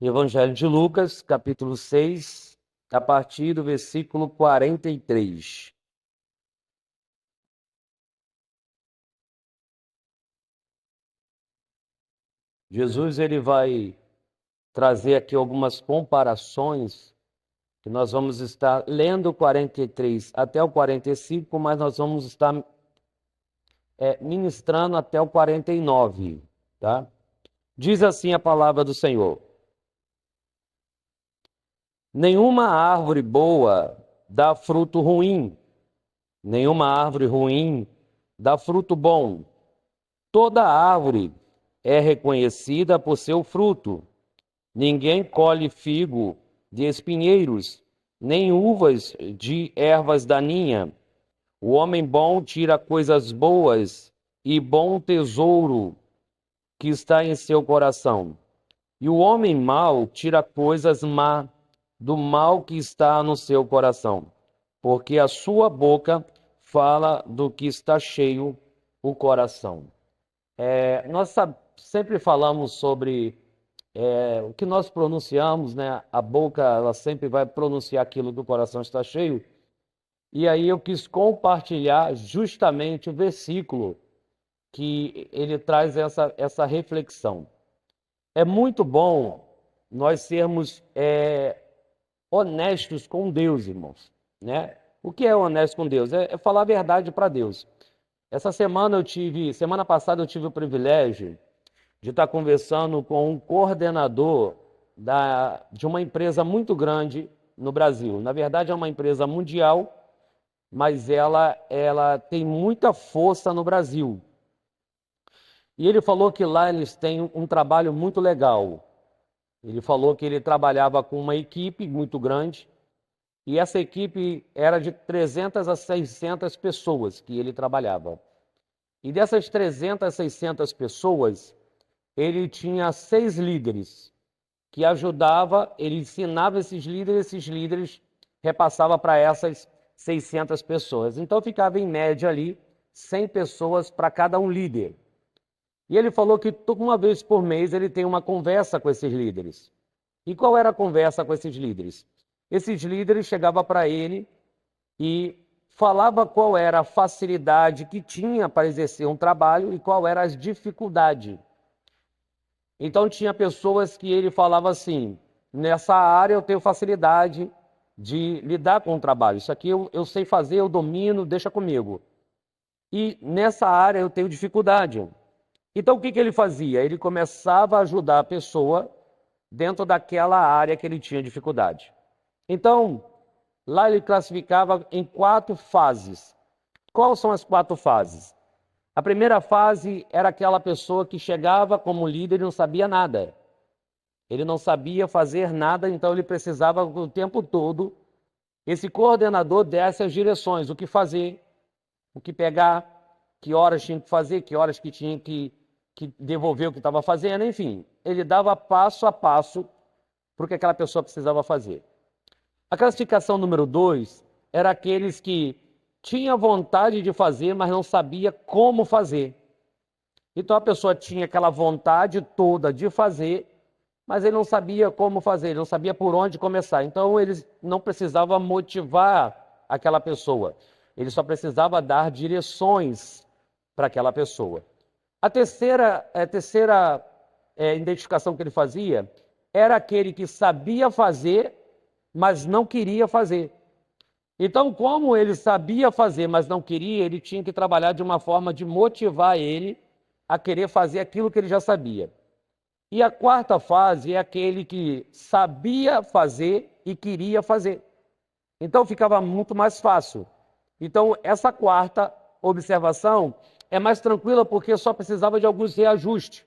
Evangelho de Lucas, capítulo 6, a partir do versículo 43. Jesus ele vai trazer aqui algumas comparações, que nós vamos estar lendo o 43 até o 45, mas nós vamos estar ministrando até o 49, tá? Diz assim a palavra do Senhor: Nenhuma árvore boa dá fruto ruim, nenhuma árvore ruim dá fruto bom. Toda árvore é reconhecida por seu fruto. Ninguém colhe figo de espinheiros, nem uvas de ervas daninhas. O homem bom tira coisas boas e bom tesouro que está em seu coração. E o homem mau tira coisas má do mal que está no seu coração, porque a sua boca fala do que está cheio o coração. Nós sempre falamos sobre o que nós pronunciamos, né? A boca, ela sempre vai pronunciar aquilo do coração está cheio. E aí eu quis compartilhar justamente o versículo que ele traz essa reflexão. É muito bom nós sermos honestos com Deus, irmãos, né? O que é honesto com Deus? É falar a verdade para Deus. Semana passada eu tive o privilégio de estar conversando com um coordenador de uma empresa muito grande no Brasil. Na verdade, é uma empresa mundial, mas ela tem muita força no Brasil. E ele falou que lá eles têm um trabalho muito legal. Ele falou que ele trabalhava com uma equipe muito grande, e essa equipe era de 300 a 600 pessoas que ele trabalhava. E dessas 300 a 600 pessoas, ele tinha 6 líderes que ajudava, ele ensinava esses líderes repassavam para essas 600 pessoas. Então ficava em média ali 100 pessoas para cada um líder. E ele falou que uma vez por mês ele tem uma conversa com esses líderes. E qual era a conversa com esses líderes? Esses líderes chegavam para ele e falava qual era a facilidade que tinha para exercer um trabalho e qual era as dificuldades. Então tinha pessoas que ele falava assim: nessa área eu tenho facilidade de lidar com o trabalho, isso aqui eu sei fazer, eu domino, deixa comigo. E nessa área eu tenho dificuldade. Então o que ele fazia? Ele começava a ajudar a pessoa dentro daquela área que ele tinha dificuldade. Então, lá ele classificava em 4 fases. Quais são as 4 fases? A primeira fase era aquela pessoa que chegava como líder e não sabia nada. Ele não sabia fazer nada, então ele precisava o tempo todo esse coordenador desse as direções, o que fazer, o que pegar, que horas tinha que fazer, que horas que tinha que devolver o que estava fazendo, enfim. Ele dava passo a passo para o que aquela pessoa precisava fazer. A classificação número 2 era aqueles que tinham vontade de fazer, mas não sabia como fazer. Então a pessoa tinha aquela vontade toda de fazer, mas ele não sabia como fazer, ele não sabia por onde começar. Então ele não precisava motivar aquela pessoa, ele só precisava dar direções para aquela pessoa. A terceira identificação que ele fazia era aquele que sabia fazer, mas não queria fazer. Então, como ele sabia fazer, mas não queria, ele tinha que trabalhar de uma forma de motivar ele a querer fazer aquilo que ele já sabia. E a quarta fase é aquele que sabia fazer e queria fazer. Então, ficava muito mais fácil. Então, essa quarta observação é mais tranquila porque só precisava de alguns reajustes.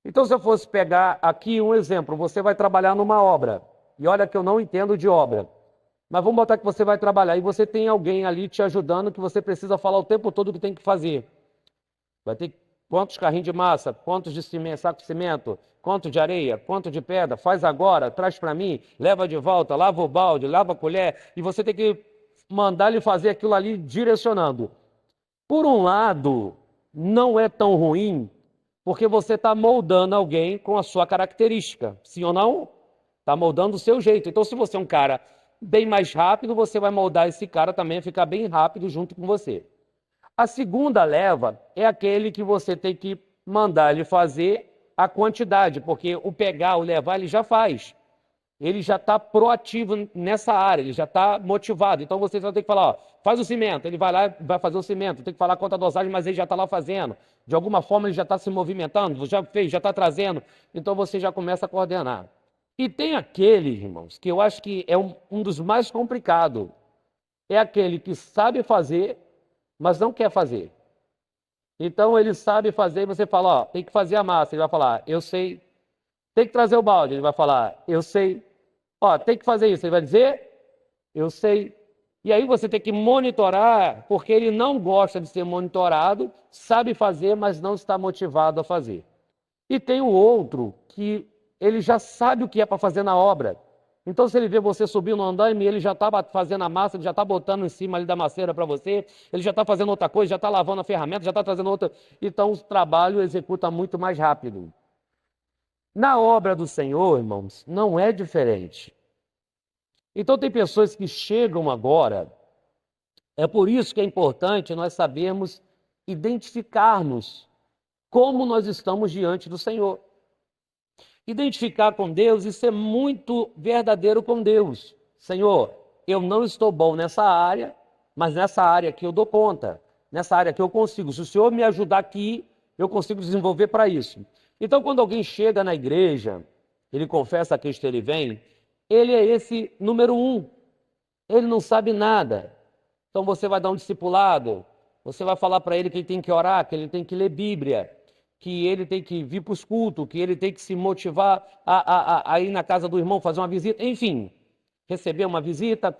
Então, se eu fosse pegar aqui um exemplo, você vai trabalhar numa obra. E olha que eu não entendo de obra. Mas vamos botar que você vai trabalhar e você tem alguém ali te ajudando que você precisa falar o tempo todo o que tem que fazer. Vai ter quantos carrinhos de massa, quantos de cimento, saco de cimento, quanto de areia, quanto de pedra, faz agora, traz para mim, leva de volta, lava o balde, lava a colher, e você tem que mandar ele fazer aquilo ali direcionando. Por um lado, não é tão ruim, porque você está moldando alguém com a sua característica, sim ou não? Está moldando do seu jeito. Então, se você é um cara bem mais rápido, você vai moldar esse cara também a ficar bem rápido junto com você. A segunda leva é aquele que você tem que mandar ele fazer a quantidade, porque o pegar, o levar, ele já faz. Ele já está proativo nessa área, ele já está motivado. Então você só tem que falar, ó, faz o cimento, ele vai lá e vai fazer o cimento, tem que falar quanto a dosagem, mas ele já está lá fazendo. De alguma forma ele já está se movimentando, já fez, já está trazendo. Então você já começa a coordenar. E tem aquele, irmãos, que eu acho que é um dos mais complicados. É aquele que sabe fazer, mas não quer fazer. Então ele sabe fazer e você fala, ó, tem que fazer a massa. Ele vai falar, eu sei. Tem que trazer o balde. Ele vai falar, eu sei. Ó, tem que fazer isso. Ele vai dizer, eu sei. E aí você tem que monitorar, porque ele não gosta de ser monitorado, sabe fazer, mas não está motivado a fazer. E tem o outro que ele já sabe o que é para fazer na obra. Então, se ele vê você subir no andaime, ele já está fazendo a massa, ele já está botando em cima ali da maceira para você, ele já está fazendo outra coisa, já está lavando a ferramenta, já está trazendo outra. Então, o trabalho executa muito mais rápido. Na obra do Senhor, irmãos, não é diferente. Então, tem pessoas que chegam agora, é por isso que é importante nós sabermos identificarmos como nós estamos diante do Senhor. Identificar com Deus e ser muito verdadeiro com Deus. Senhor, eu não estou bom nessa área, mas nessa área aqui eu dou conta. Nessa área aqui eu consigo. Se o Senhor me ajudar aqui, eu consigo desenvolver para isso. Então, quando alguém chega na igreja, ele confessa a Cristo, ele vem, ele é esse número 1. Ele não sabe nada. Então você vai dar um discipulado, você vai falar para ele que ele tem que orar, que ele tem que ler Bíblia, que ele tem que vir para os cultos, que ele tem que se motivar a ir na casa do irmão, fazer uma visita, enfim, receber uma visita.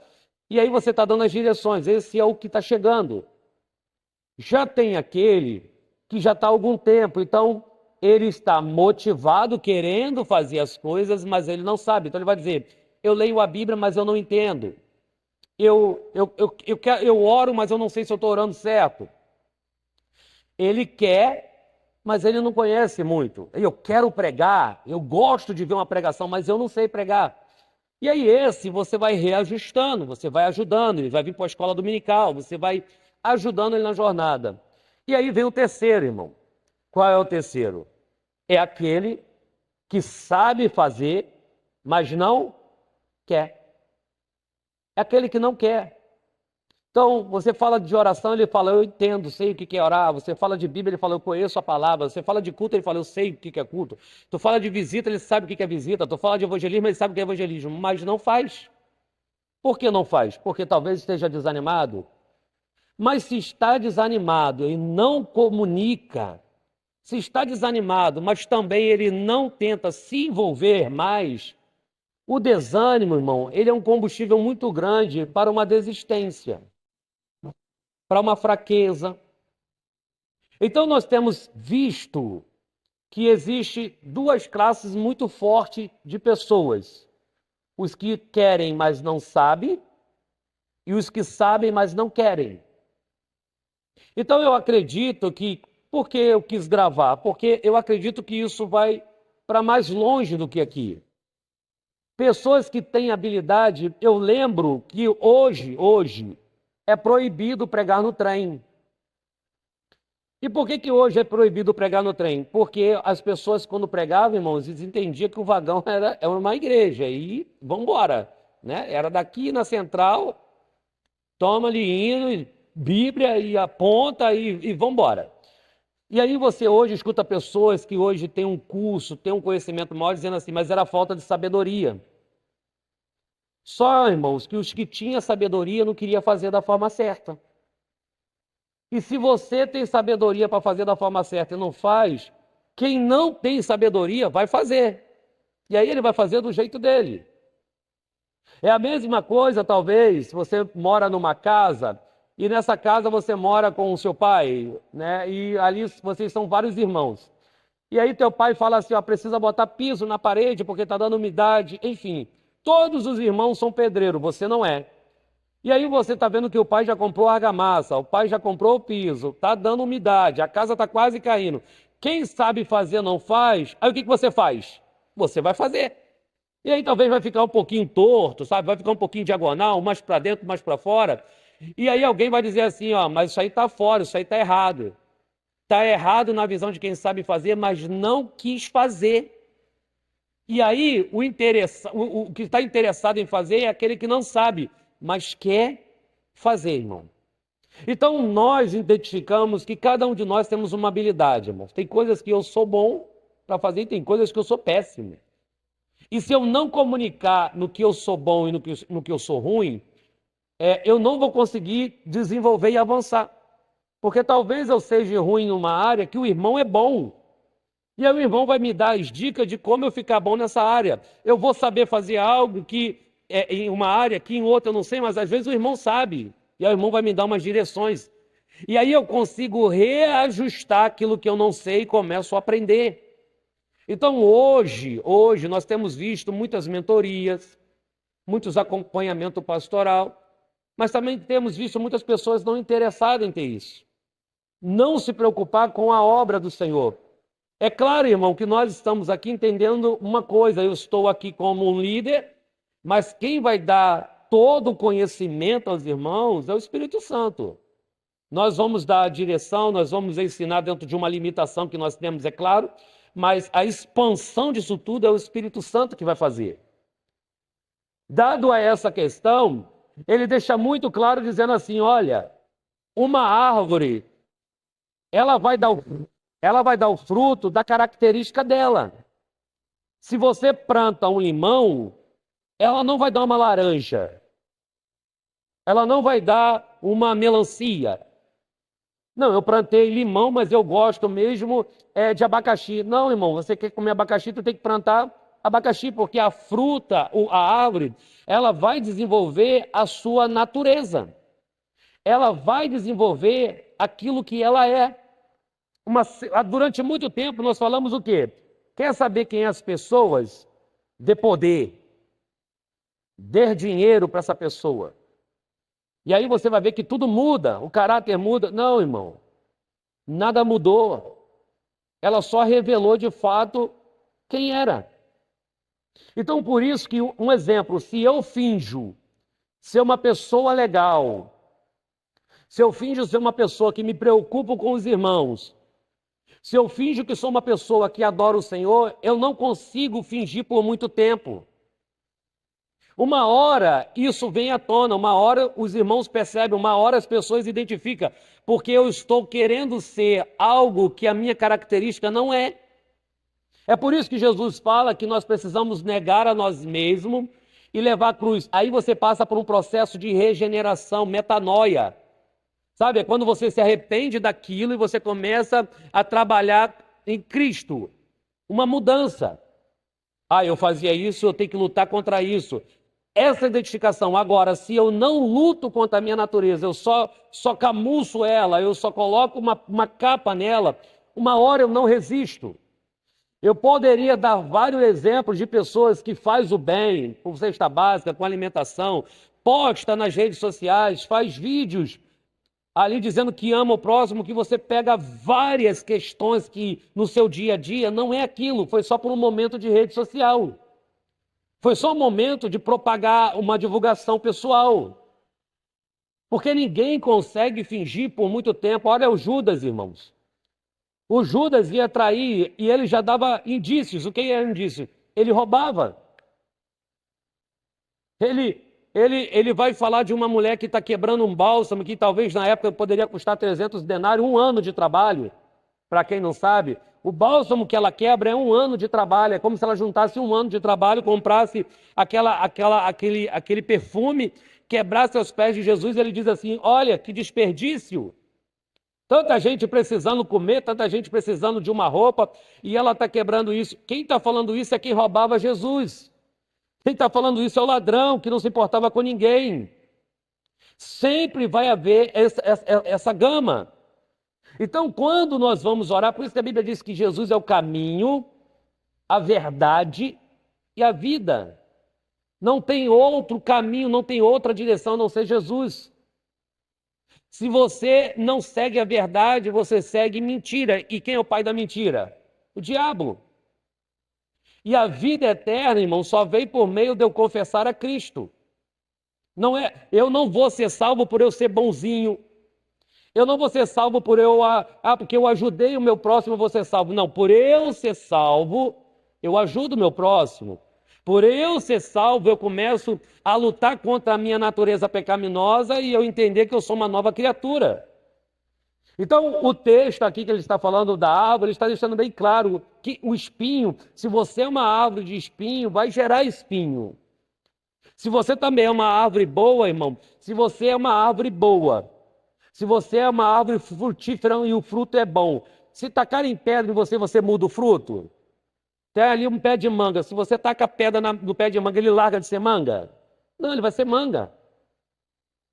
E aí você está dando as direções, esse é o que está chegando. Já tem aquele que já está há algum tempo, então ele está motivado, querendo fazer as coisas, mas ele não sabe. Então ele vai dizer, eu leio a Bíblia, mas eu não entendo. Eu oro, mas eu não sei se eu estou orando certo. Ele quer, mas ele não conhece muito. Eu quero pregar, eu gosto de ver uma pregação, mas eu não sei pregar. E aí esse você vai reajustando, você vai ajudando, ele vai vir para a escola dominical, você vai ajudando ele na jornada. E aí vem o terceiro, irmão. Qual é o terceiro? É aquele que sabe fazer, mas não quer. É aquele que não quer. Então, você fala de oração, ele fala, eu entendo, sei o que é orar. Você fala de Bíblia, ele fala, eu conheço a palavra. Você fala de culto, ele fala, eu sei o que é culto. Tu fala de visita, ele sabe o que é visita. Tu fala de evangelismo, ele sabe o que é evangelismo, mas não faz. Por que não faz? Porque talvez esteja desanimado. Mas se está desanimado e não comunica, se está desanimado, mas também ele não tenta se envolver mais, o desânimo, irmão, ele é um combustível muito grande para uma desistência, para uma fraqueza. Então nós temos visto que existe duas classes muito fortes de pessoas: os que querem, mas não sabem, e os que sabem, mas não querem. Então eu acredito que, por que eu quis gravar? Porque eu acredito que isso vai para mais longe do que aqui. Pessoas que têm habilidade, eu lembro que hoje é proibido pregar no trem. E por que hoje é proibido pregar no trem? Porque as pessoas, quando pregavam, irmãos, eles entendiam que o vagão era uma igreja e vamos embora, né? Era daqui na central, toma ali hino, Bíblia e aponta e vamos embora. E aí você hoje escuta pessoas que hoje têm um curso, têm um conhecimento maior, dizendo assim, mas era falta de sabedoria. Só, irmãos, que os que tinham sabedoria não queriam fazer da forma certa. E se você tem sabedoria para fazer da forma certa e não faz, quem não tem sabedoria vai fazer. E aí ele vai fazer do jeito dele. É a mesma coisa, talvez, se você mora numa casa e nessa casa você mora com o seu pai, né? E ali vocês são vários irmãos. E aí teu pai fala assim, ó, precisa botar piso na parede porque está dando umidade, enfim. Todos os irmãos são pedreiros, você não é. E aí você está vendo que o pai já comprou a argamassa, o pai já comprou o piso, está dando umidade, a casa está quase caindo. Quem sabe fazer não faz, aí o que você faz? Você vai fazer. E aí talvez vai ficar um pouquinho torto, sabe? Vai ficar um pouquinho diagonal, mais para dentro, mais para fora. E aí alguém vai dizer assim, ó, mas isso aí está fora, isso aí está errado. Está errado na visão de quem sabe fazer, mas não quis fazer. E aí o que está interessado em fazer é aquele que não sabe, mas quer fazer, irmão. Então nós identificamos que cada um de nós temos uma habilidade, irmão. Tem coisas que eu sou bom para fazer e tem coisas que eu sou péssimo. E se eu não comunicar no que eu sou bom e no que eu sou ruim, eu não vou conseguir desenvolver e avançar. Porque talvez eu seja ruim numa área que o irmão é bom. E aí o irmão vai me dar as dicas de como eu ficar bom nessa área. Eu vou saber fazer algo que em uma área, que em outra eu não sei, mas às vezes o irmão sabe. E aí o irmão vai me dar umas direções. E aí eu consigo reajustar aquilo que eu não sei e começo a aprender. Então hoje nós temos visto muitas mentorias, muitos acompanhamento pastoral, mas também temos visto muitas pessoas não interessadas em ter isso. Não se preocupar com a obra do Senhor. É claro, irmão, que nós estamos aqui entendendo uma coisa, eu estou aqui como um líder, mas quem vai dar todo o conhecimento aos irmãos é o Espírito Santo. Nós vamos dar a direção, nós vamos ensinar dentro de uma limitação que nós temos, é claro, mas a expansão disso tudo é o Espírito Santo que vai fazer. Dado a essa questão, ele deixa muito claro dizendo assim, olha, uma árvore, ela vai dar o fruto da característica dela. Se você planta um limão, ela não vai dar uma laranja. Ela não vai dar uma melancia. Não, eu plantei limão, mas eu gosto mesmo de abacaxi. Não, irmão, você quer comer abacaxi, tu tem que plantar abacaxi, porque a fruta, a árvore, ela vai desenvolver a sua natureza. Ela vai desenvolver aquilo que ela é. Durante muito tempo nós falamos o quê? Quer saber quem é as pessoas? Dê poder. Dê dinheiro para essa pessoa. E aí você vai ver que tudo muda, o caráter muda. Não, irmão, nada mudou. Ela só revelou de fato quem era. Então, por isso que, um exemplo, se eu finjo ser uma pessoa legal, se eu finjo ser uma pessoa que me preocupo com os irmãos, se eu finjo que sou uma pessoa que adora o Senhor, eu não consigo fingir por muito tempo. Uma hora isso vem à tona, uma hora os irmãos percebem, uma hora as pessoas identificam, porque eu estou querendo ser algo que a minha característica não é. É por isso que Jesus fala que nós precisamos negar a nós mesmos e levar a cruz. Aí você passa por um processo de regeneração, metanoia. Sabe, é quando você se arrepende daquilo e você começa a trabalhar em Cristo. Uma mudança. Eu fazia isso, eu tenho que lutar contra isso. Essa identificação. Agora, se eu não luto contra a minha natureza, eu só camuflo ela, eu só coloco uma capa nela, uma hora eu não resisto. Eu poderia dar vários exemplos de pessoas que fazem o bem, com cesta básica, com alimentação, posta nas redes sociais, faz vídeos ali dizendo que ama o próximo, que você pega várias questões que no seu dia a dia não é aquilo, foi só por um momento de rede social. Foi só um momento de propagar uma divulgação pessoal. Porque ninguém consegue fingir por muito tempo. Olha o Judas, irmãos. O Judas ia trair e ele já dava indícios. O que é indício? Ele roubava. Ele vai falar de uma mulher que está quebrando um bálsamo que talvez na época poderia custar 300 denários, um ano de trabalho. Para quem não sabe, o bálsamo que ela quebra é um ano de trabalho. É como se ela juntasse um ano de trabalho, comprasse aquele perfume, quebrasse aos pés de Jesus. Ele diz assim: olha, que desperdício. Tanta gente precisando comer, tanta gente precisando de uma roupa, e ela está quebrando isso. Quem está falando isso é quem roubava Jesus. Quem está falando isso é o ladrão, que não se importava com ninguém. Sempre vai haver essa gama. Então, quando nós vamos orar, por isso que a Bíblia diz que Jesus é o caminho, a verdade e a vida. Não tem outro caminho, não tem outra direção a não ser Jesus. Se você não segue a verdade, você segue mentira. E quem é o pai da mentira? O diabo. E a vida eterna, irmão, só veio por meio de eu confessar a Cristo. Não é, eu não vou ser salvo por eu ser bonzinho. Eu não vou ser salvo por porque eu ajudei o meu próximo, eu vou ser salvo. Não, por eu ser salvo, eu ajudo o meu próximo. Por eu ser salvo, eu começo a lutar contra a minha natureza pecaminosa e eu entender que eu sou uma nova criatura. Então, o texto aqui que ele está falando da árvore, ele está deixando bem claro que o espinho, se você é uma árvore de espinho, vai gerar espinho. Se você também é uma árvore boa, irmão, se você é uma árvore boa, se você é uma árvore frutífera e o fruto é bom, se tacarem pedra em você, você muda o fruto? Tem ali um pé de manga, se você taca pedra no pé de manga, ele larga de ser manga? Não, ele vai ser manga.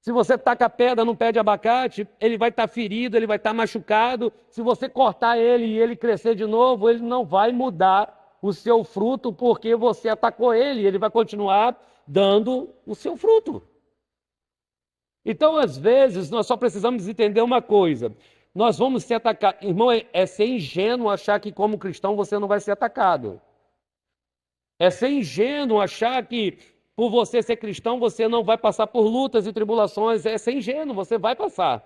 Se você taca pedra no pé de abacate, ele vai estar ferido, ele vai estar machucado. Se você cortar ele e ele crescer de novo, ele não vai mudar o seu fruto porque você atacou ele, ele vai continuar dando o seu fruto. Então, às vezes, nós só precisamos entender uma coisa. Nós vamos ser atacados. Irmão, é ser ingênuo achar que como cristão você não vai ser atacado. É ser ingênuo achar que por você ser cristão você não vai passar por lutas e tribulações. É ser ingênuo, você vai passar.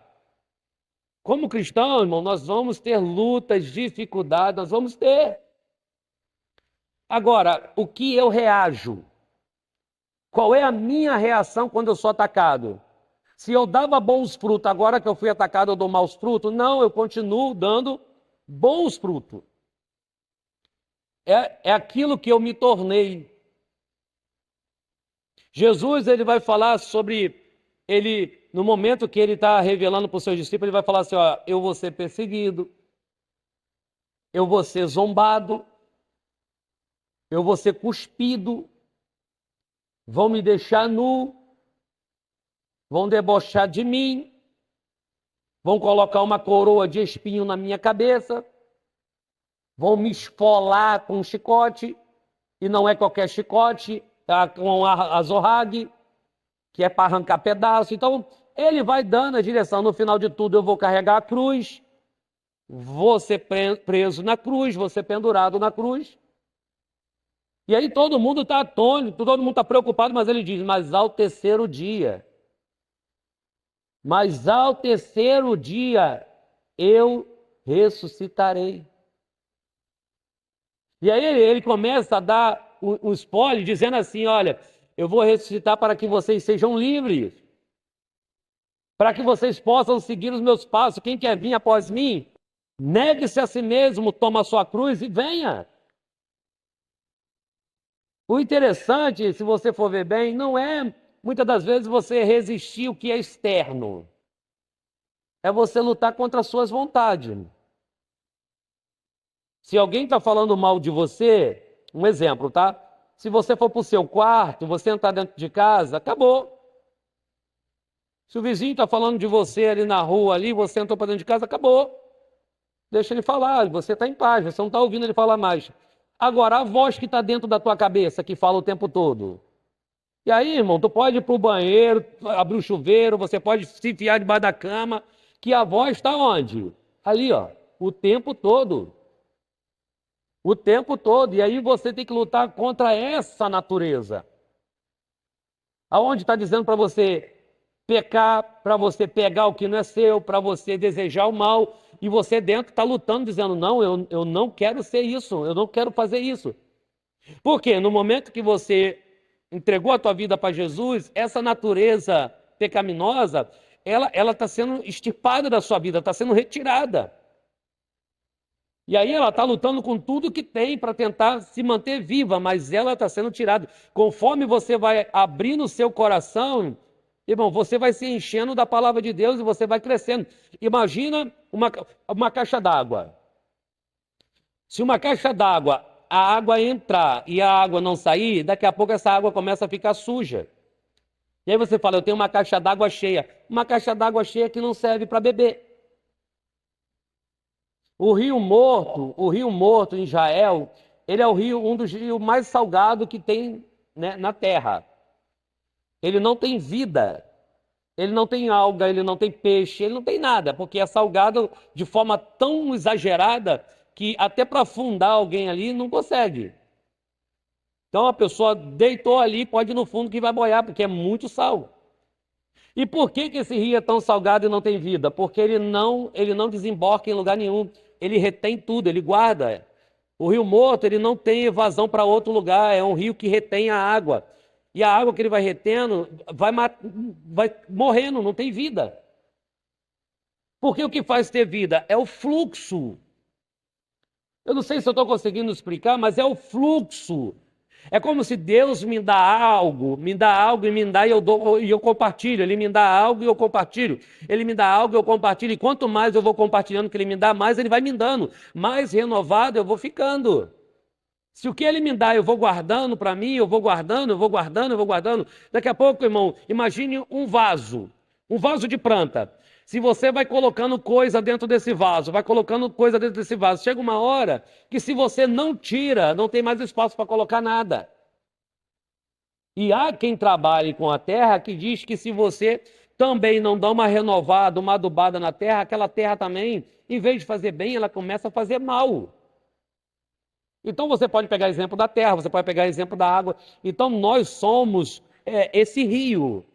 Como cristão, irmão, nós vamos ter lutas, dificuldades, nós vamos ter. Agora, o que eu reajo? Qual é a minha reação quando eu sou atacado? Se eu dava bons frutos, agora que eu fui atacado, eu dou maus frutos? Não, eu continuo dando bons frutos. É aquilo que eu me tornei. Jesus, ele vai falar sobre, no momento que ele está revelando para os seus discípulos, ele vai falar assim, ó, eu vou ser perseguido, eu vou ser zombado, eu vou ser cuspido, vão me deixar nu, vão debochar de mim, vão colocar uma coroa de espinho na minha cabeça, vão me esfolar com um chicote, e não é qualquer chicote, tá, com a azorrague, que é para arrancar pedaço. Então, ele vai dando a direção. No final de tudo, eu vou carregar a cruz, vou ser preso na cruz, vou ser pendurado na cruz. E aí todo mundo está atônito, todo mundo está preocupado, mas ele diz, mas ao terceiro dia, eu ressuscitarei. E aí ele começa a dar um spoiler, dizendo assim, olha, eu vou ressuscitar para que vocês sejam livres, para que vocês possam seguir os meus passos. Quem quer vir após mim, negue-se a si mesmo, toma a sua cruz e venha. O interessante, se você for ver bem, não é, muitas das vezes, você resistir o que é externo. É você lutar contra as suas vontades. Se alguém está falando mal de você, um exemplo, tá? Se você for para o seu quarto, você entrar dentro de casa, acabou. Se o vizinho está falando de você ali na rua, ali, você entrou para dentro de casa, acabou. Deixa ele falar, você está em paz, você não está ouvindo ele falar mais. Agora, a voz que está dentro da tua cabeça, que fala o tempo todo. E aí, irmão, tu pode ir para o banheiro, abrir o chuveiro, você pode se enfiar debaixo da cama, que a voz está onde? Ali, ó, o tempo todo. O tempo todo. E aí você tem que lutar contra essa natureza. Aonde está dizendo para você pecar, para você pegar o que não é seu, para você desejar o mal, e você dentro está lutando, dizendo, não, eu não quero ser isso, eu não quero fazer isso. Por quê? No momento que você entregou a tua vida para Jesus, essa natureza pecaminosa, ela está sendo extirpada da sua vida, está sendo retirada. E aí ela está lutando com tudo que tem para tentar se manter viva, mas ela está sendo tirada. Conforme você vai abrindo o seu coração, irmão, você vai se enchendo da palavra de Deus e você vai crescendo. Imagina uma caixa d'água. Se uma caixa d'água, a água entrar e a água não sair, daqui a pouco essa água começa a ficar suja. E aí você fala, eu tenho uma caixa d'água cheia. Uma caixa d'água cheia que não serve para beber. O Rio Morto em Israel, ele é um dos rios mais salgados que tem, né, na terra. Ele não tem vida, ele não tem alga, ele não tem peixe, ele não tem nada, porque é salgado de forma tão exagerada que até para afundar alguém ali não consegue. Então a pessoa deitou ali, pode ir no fundo que vai boiar, porque é muito sal. E por que que esse rio é tão salgado e não tem vida? Porque ele não desemboca em lugar nenhum. Ele retém tudo, ele guarda. O rio Morto, ele não tem evasão para outro lugar, é um rio que retém a água. E a água que ele vai retendo vai morrendo, não tem vida. Porque o que faz ter vida é o fluxo. Eu não sei se eu estou conseguindo explicar, mas é o fluxo. É como se Deus me dá algo e me dá e eu dou e eu compartilho. Ele me dá algo e eu compartilho. Ele me dá algo e eu compartilho. E quanto mais eu vou compartilhando o que ele me dá, mais ele vai me dando. Mais renovado eu vou ficando. Se o que ele me dá eu vou guardando para mim, eu vou guardando, eu vou guardando, eu vou guardando. Daqui a pouco, irmão, imagine um vaso de planta. Se você vai colocando coisa dentro desse vaso, vai colocando coisa dentro desse vaso, chega uma hora que se você não tira, não tem mais espaço para colocar nada. E há quem trabalhe com a terra que diz que se você também não dá uma renovada, uma adubada na terra, aquela terra também, em vez de fazer bem, ela começa a fazer mal. Então você pode pegar exemplo da terra, você pode pegar exemplo da água. Então nós somos esse rio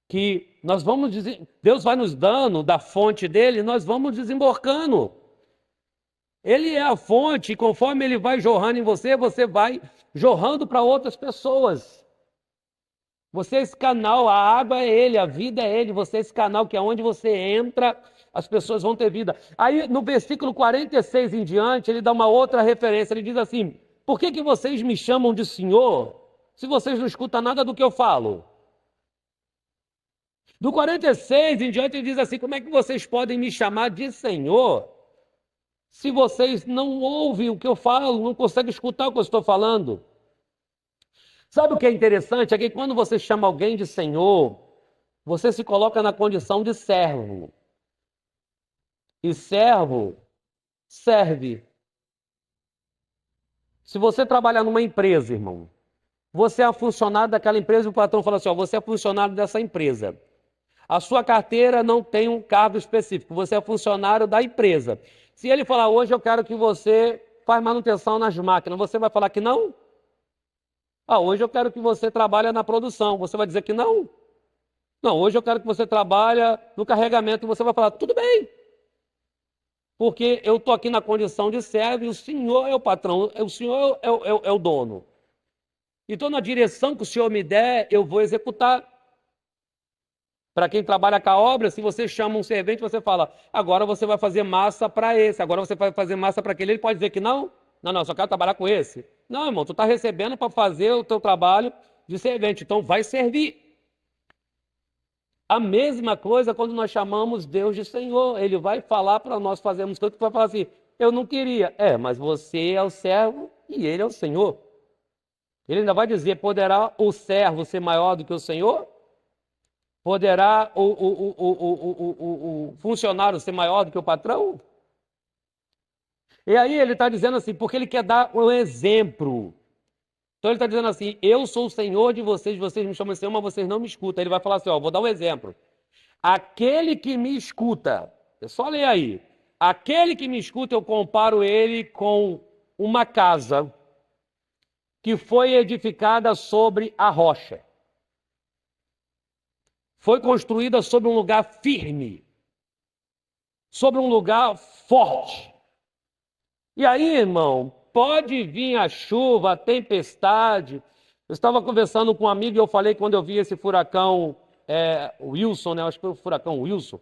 que nós vamos Deus vai nos dando da fonte dele, nós vamos desemborcando. Ele é a fonte, e conforme ele vai jorrando em você, você vai jorrando para outras pessoas. Você é esse canal, a água é ele, a vida é ele, você é esse canal que é onde você entra, as pessoas vão ter vida. Aí no versículo 46 em diante, ele dá uma outra referência, ele diz assim: por que que vocês me chamam de Senhor, se vocês não escutam nada do que eu falo? Do 46 em diante ele diz assim: como é que vocês podem me chamar de Senhor, se vocês não ouvem o que eu falo, não conseguem escutar o que eu estou falando? Sabe o que é interessante? É que quando você chama alguém de Senhor, você se coloca na condição de servo. E servo serve. Se você trabalhar numa empresa, irmão, você é funcionário daquela empresa e o patrão fala assim: ó, você é funcionário dessa empresa. A sua carteira não tem um cargo específico, você é funcionário da empresa. Se ele falar: hoje eu quero que você faça manutenção nas máquinas, você vai falar que não? Ah, hoje eu quero que você trabalhe na produção, você vai dizer que não? Não, hoje eu quero que você trabalhe no carregamento, e você vai falar: tudo bem. Porque eu estou aqui na condição de servo e o senhor é o patrão, o senhor é o dono. Então, na direção que o senhor me der, eu vou executar. Para quem trabalha com a obra, se você chama um servente, você fala: agora você vai fazer massa para esse, agora você vai fazer massa para aquele. Ele pode dizer que não? Não, não, só quero trabalhar com esse. Não, irmão, tu está recebendo para fazer o teu trabalho de servente, então vai servir. A mesma coisa quando nós chamamos Deus de Senhor. Ele vai falar para nós fazermos tudo, que vai falar assim: eu não queria. Mas você é o servo e ele é o Senhor. Ele ainda vai dizer: poderá o servo ser maior do que o Senhor? Poderá o funcionário ser maior do que o patrão? E aí ele está dizendo assim, porque ele quer dar um exemplo. Então ele está dizendo assim: eu sou o Senhor de vocês, vocês me chamam de Senhor, mas vocês não me escutam. Ele vai falar assim: ó, vou dar um exemplo. Aquele que me escuta, é só ler aí. Aquele que me escuta, eu comparo ele com uma casa que foi edificada sobre a rocha. Foi construída sobre um lugar firme, sobre um lugar forte. E aí, irmão, pode vir a chuva, a tempestade. Eu estava conversando com um amigo e eu falei quando eu vi esse furacão Wilson, né? Acho que foi o furacão Wilson.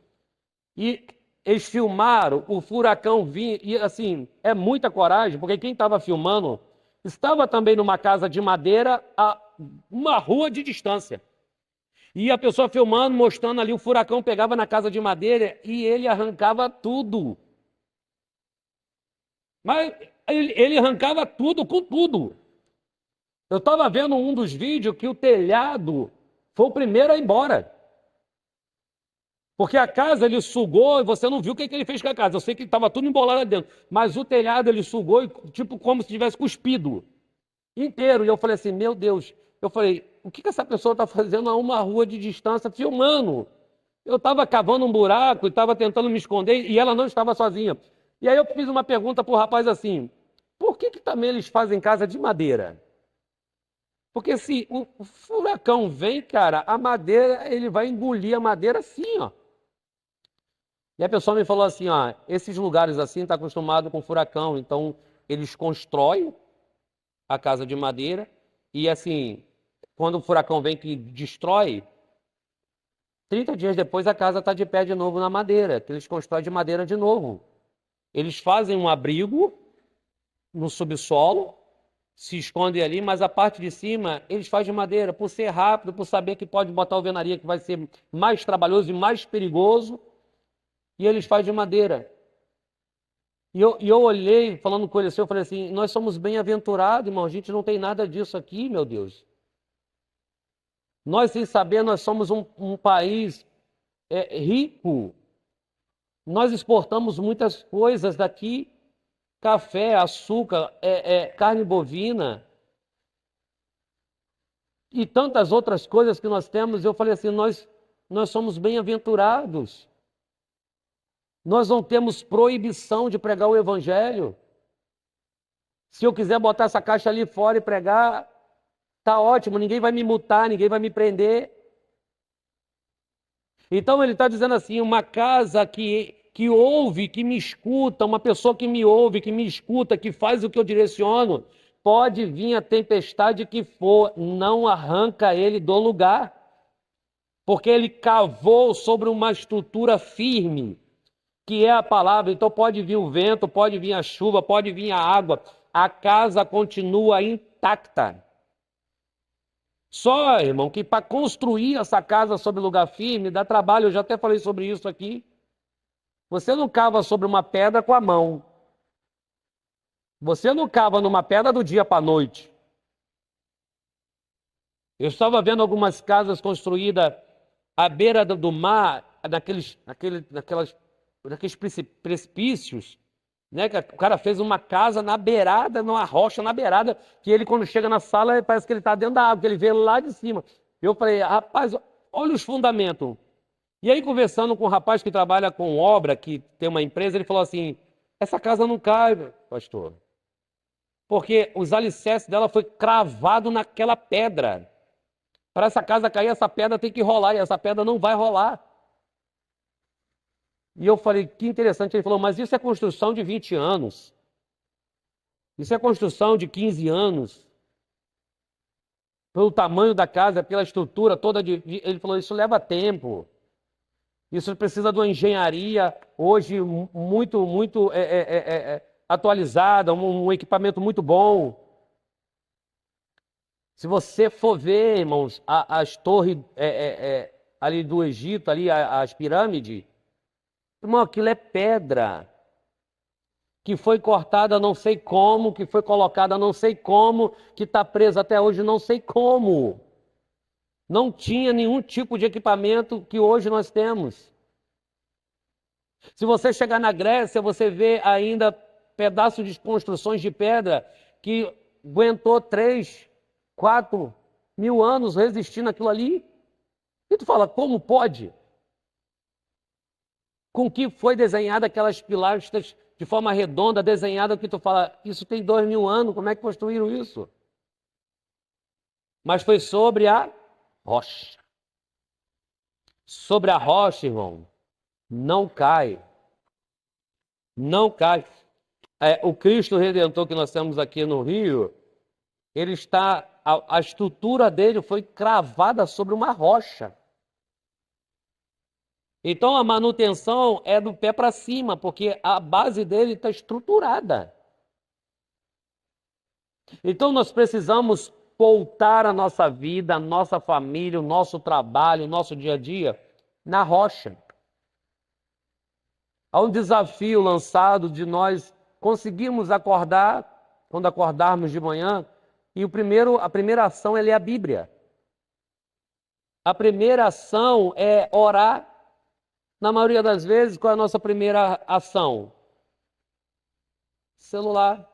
E eles filmaram o furacão vir, e assim, é muita coragem, porque quem estava filmando estava também numa casa de madeira a uma rua de distância. E a pessoa filmando, mostrando ali, o furacão pegava na casa de madeira e ele arrancava tudo. Mas ele arrancava tudo com tudo. Eu estava vendo um dos vídeos que o telhado foi o primeiro a ir embora. Porque a casa ele sugou e você não viu o que ele fez com a casa. Eu sei que estava tudo embolado lá dentro. Mas o telhado ele sugou, tipo como se tivesse cuspido inteiro. E eu falei assim: meu Deus. Eu falei: o que essa pessoa está fazendo a uma rua de distância filmando? Eu estava cavando um buraco e estava tentando me esconder e ela não estava sozinha. E aí eu fiz uma pergunta para o rapaz assim: por que também eles fazem casa de madeira? Porque se o furacão vem, cara, a madeira, ele vai engolir a madeira assim, ó. E a pessoa me falou assim, ó, esses lugares assim tá acostumado com furacão, então eles constroem a casa de madeira e assim, quando o furacão vem que destrói, 30 dias depois a casa está de pé de novo na madeira, que eles constroem de madeira de novo. Eles fazem um abrigo no subsolo, se escondem ali, mas a parte de cima eles fazem de madeira, por ser rápido, por saber que pode botar alvenaria que vai ser mais trabalhoso e mais perigoso, e eles fazem de madeira. E eu olhei, falando com ele assim, eu falei assim, nós somos bem-aventurados, irmão, a gente não tem nada disso aqui, meu Deus. Nós, sem saber, nós somos um país rico. Nós exportamos muitas coisas daqui, café, açúcar, carne bovina e tantas outras coisas que nós temos. Eu falei assim, nós somos bem-aventurados. Nós não temos proibição de pregar o evangelho. Se eu quiser botar essa caixa ali fora e pregar, tá ótimo, ninguém vai me multar, ninguém vai me prender. Então ele está dizendo assim, uma casa que ouve, que me escuta, uma pessoa que me ouve, que me escuta, que faz o que eu direciono, pode vir a tempestade que for, não arranca ele do lugar, porque ele cavou sobre uma estrutura firme, que é a palavra. Então pode vir o vento, pode vir a chuva, pode vir a água, a casa continua intacta. Só, irmão, que para construir essa casa sobre lugar firme dá trabalho, eu já até falei sobre isso aqui. Você não cava sobre uma pedra com a mão. Você não cava numa pedra do dia para a noite. Eu estava vendo algumas casas construídas à beira do mar, naqueles precipícios, né? Que o cara fez uma casa na beirada, numa rocha na beirada, que ele, quando chega na sala, parece que ele está dentro da água, que ele vê lá de cima. Eu falei, rapaz, olha os fundamentos. E aí, conversando com um rapaz que trabalha com obra, que tem uma empresa, ele falou assim, essa casa não cai, pastor, porque os alicerces dela foi cravado naquela pedra. Para essa casa cair, essa pedra tem que rolar, e essa pedra não vai rolar. E eu falei, que interessante. Ele falou, mas isso é construção de 20 anos. Isso é construção de 15 anos. Pelo tamanho da casa, pela estrutura toda. Ele falou, isso leva tempo. Isso precisa de uma engenharia hoje muito atualizada, um equipamento muito bom. Se você for ver, irmãos, as torres ali do Egito, ali as pirâmides, irmão, aquilo é pedra que foi cortada não sei como, que foi colocada não sei como, que está presa até hoje não sei como. Não tinha nenhum tipo de equipamento que hoje nós temos. Se você chegar na Grécia, você vê ainda pedaços de construções de pedra que aguentou 3, 4 mil anos resistindo àquilo ali. E tu fala, como pode? Com que foi desenhada aquelas pilastras de forma redonda, desenhada, que tu fala, isso tem 2000 anos, como é que construíram isso? Mas foi sobre a rocha. Sobre a rocha, irmão, não cai. Não cai. O Cristo Redentor que nós temos aqui no Rio, ele está, a estrutura dele foi cravada sobre uma rocha. Então a manutenção é do pé para cima, porque a base dele está estruturada. Então nós precisamos voltar a nossa vida, a nossa família, o nosso trabalho, o nosso dia a dia na rocha. Há um desafio lançado de nós conseguirmos acordar, quando acordarmos de manhã, e a primeira ação é ler a Bíblia. A primeira ação é orar. Na maioria das vezes, qual é a nossa primeira ação? Celular.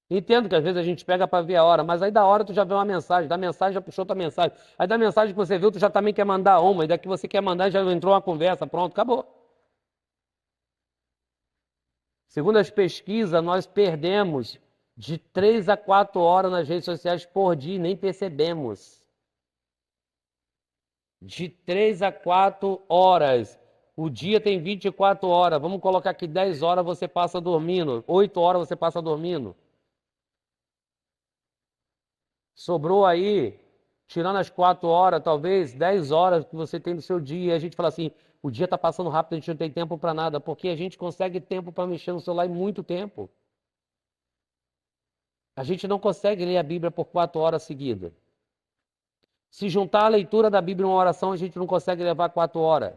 Entendo que às vezes a gente pega para ver a hora, mas aí da hora tu já vê uma mensagem, da mensagem já puxou tua mensagem, aí da mensagem que você viu tu já também quer mandar uma, e daqui você quer mandar já entrou uma conversa, pronto, acabou. Segundo as pesquisas, nós perdemos de 3 a 4 horas nas redes sociais por dia e nem percebemos. De 3 a 4 horas. O dia tem 24 horas. Vamos colocar que 10 horas você passa dormindo. 8 horas você passa dormindo. Sobrou aí, tirando as 4 horas, talvez 10 horas que você tem no seu dia. E a gente fala assim, o dia está passando rápido, a gente não tem tempo para nada. Porque a gente consegue tempo para mexer no celular em muito tempo. A gente não consegue ler a Bíblia por 4 horas seguidas. Se juntar a leitura da Bíblia em uma oração, a gente não consegue levar 4 horas.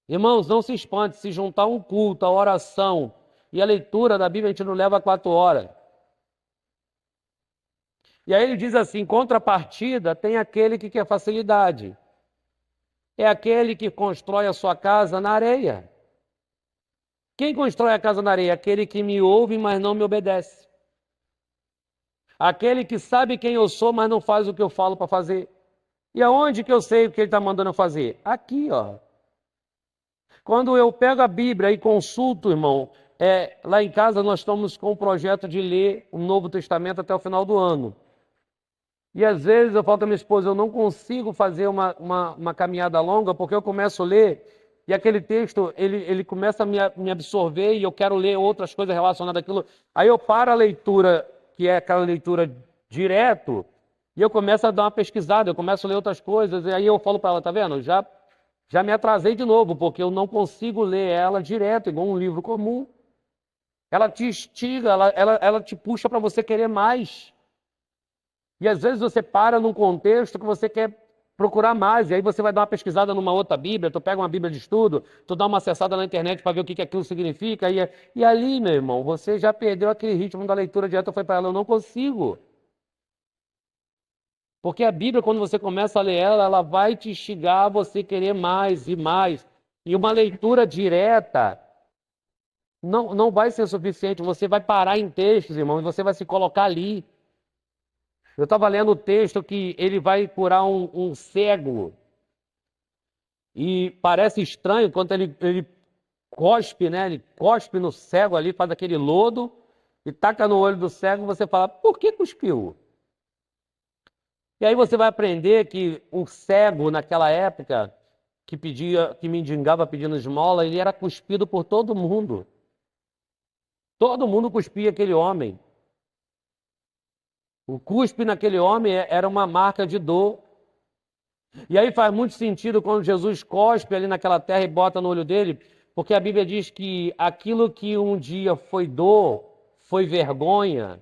Irmãos, não se espante, se juntar um culto, a oração e a leitura da Bíblia, a gente não leva 4 horas. E aí ele diz assim, contrapartida, tem aquele que quer facilidade. É aquele que constrói a sua casa na areia. Quem constrói a casa na areia? Aquele que me ouve, mas não me obedece. Aquele que sabe quem eu sou, mas não faz o que eu falo para fazer. E aonde que eu sei o que ele está mandando eu fazer? Aqui, ó. Quando eu pego a Bíblia e consulto, irmão, lá em casa nós estamos com o projeto de ler o Novo Testamento até o final do ano. E às vezes eu falo para minha esposa, eu não consigo fazer uma caminhada longa, porque eu começo a ler e aquele texto, ele começa a me absorver e eu quero ler outras coisas relacionadas àquilo. Aí eu paro a leitura, que é aquela leitura direto, e eu começo a dar uma pesquisada, eu começo a ler outras coisas, e aí eu falo para ela, tá vendo? Já me atrasei de novo, porque eu não consigo ler ela direto, igual um livro comum. Ela te instiga, ela te puxa para você querer mais. E às vezes você para num contexto que você quer procurar mais, e aí você vai dar uma pesquisada numa outra Bíblia, tu pega uma Bíblia de estudo, tu dá uma acessada na internet para ver o que aquilo significa, e ali, meu irmão, você já perdeu aquele ritmo da leitura direta. Eu falei para ela, eu não consigo. Porque a Bíblia, quando você começa a ler ela, ela vai te instigar a você querer mais e mais. E uma leitura direta não vai ser suficiente. Você vai parar em textos, irmão, e você vai se colocar ali. Eu estava lendo o texto que ele vai curar um cego. E parece estranho quando ele cospe, né? Ele cospe no cego ali, faz aquele lodo e taca no olho do cego. Você fala, por que cuspiu? E aí você vai aprender que o cego, naquela época, que mendigava pedindo esmola, ele era cuspido por todo mundo. Todo mundo cuspia aquele homem. O cuspe naquele homem era uma marca de dor. E aí faz muito sentido quando Jesus cospe ali naquela terra e bota no olho dele, porque a Bíblia diz que aquilo que um dia foi dor, foi vergonha,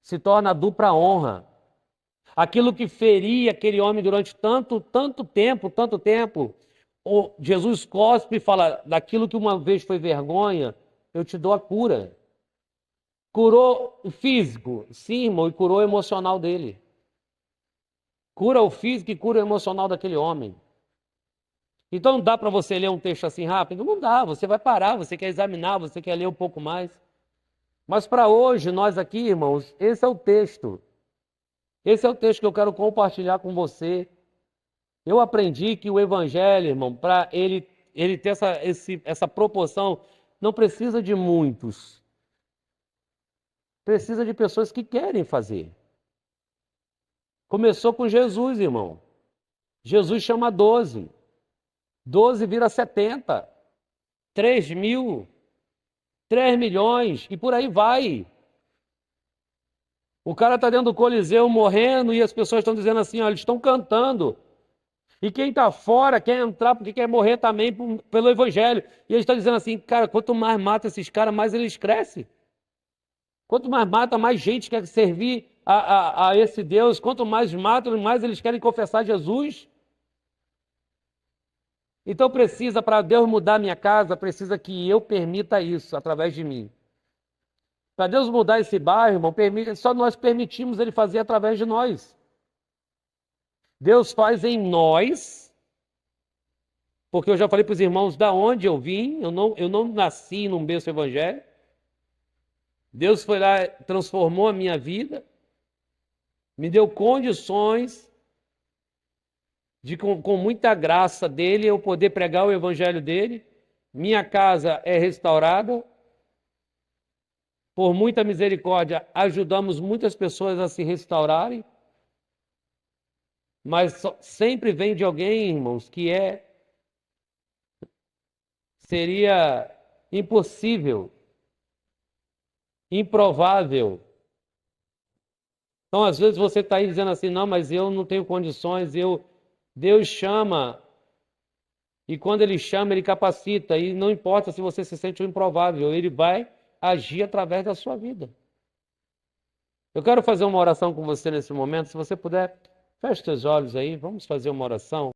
se torna dupla honra. Aquilo que feria aquele homem durante tanto tempo, Jesus cospe e fala, daquilo que uma vez foi vergonha, eu te dou a cura. Curou o físico, sim, irmão, e curou o emocional dele. Cura o físico e cura o emocional daquele homem. Então não dá para você ler um texto assim rápido? Não dá, você vai parar, você quer examinar, você quer ler um pouco mais. Mas para hoje, nós aqui, irmãos, esse é o texto. Esse é o texto que eu quero compartilhar com você. Eu aprendi que o evangelho, irmão, para ele ter essa proporção, não precisa de muitos. Precisa de pessoas que querem fazer. Começou com Jesus, irmão. Jesus chama 12. 12 vira 70. 3 mil. 3 milhões. E por aí vai. O cara está dentro do Coliseu morrendo e as pessoas estão dizendo assim, ó, eles estão cantando. E quem está fora quer entrar porque quer morrer também pelo Evangelho. E eles estão dizendo assim, cara, quanto mais mata esses caras, mais eles crescem. Quanto mais mata, mais gente quer servir a esse Deus. Quanto mais matam, mais eles querem confessar Jesus. Então precisa, para Deus mudar minha casa, precisa que eu permita isso através de mim. Para Deus mudar esse bairro, irmão, só nós permitimos Ele fazer através de nós. Deus faz em nós, porque eu já falei para os irmãos da onde eu vim, eu não nasci num berço evangélico. Deus foi lá, transformou a minha vida, me deu condições de, com muita graça dele, eu poder pregar o evangelho dele. Minha casa é restaurada, por muita misericórdia, ajudamos muitas pessoas a se restaurarem, mas sempre vem de alguém, irmãos, seria impossível, improvável. Então, às vezes você está aí dizendo assim, não, mas eu não tenho condições, Deus chama, e quando Ele chama, Ele capacita, e não importa se você se sente um improvável, Ele vai agir através da sua vida. Eu quero fazer uma oração com você nesse momento, se você puder, feche seus olhos aí, vamos fazer uma oração.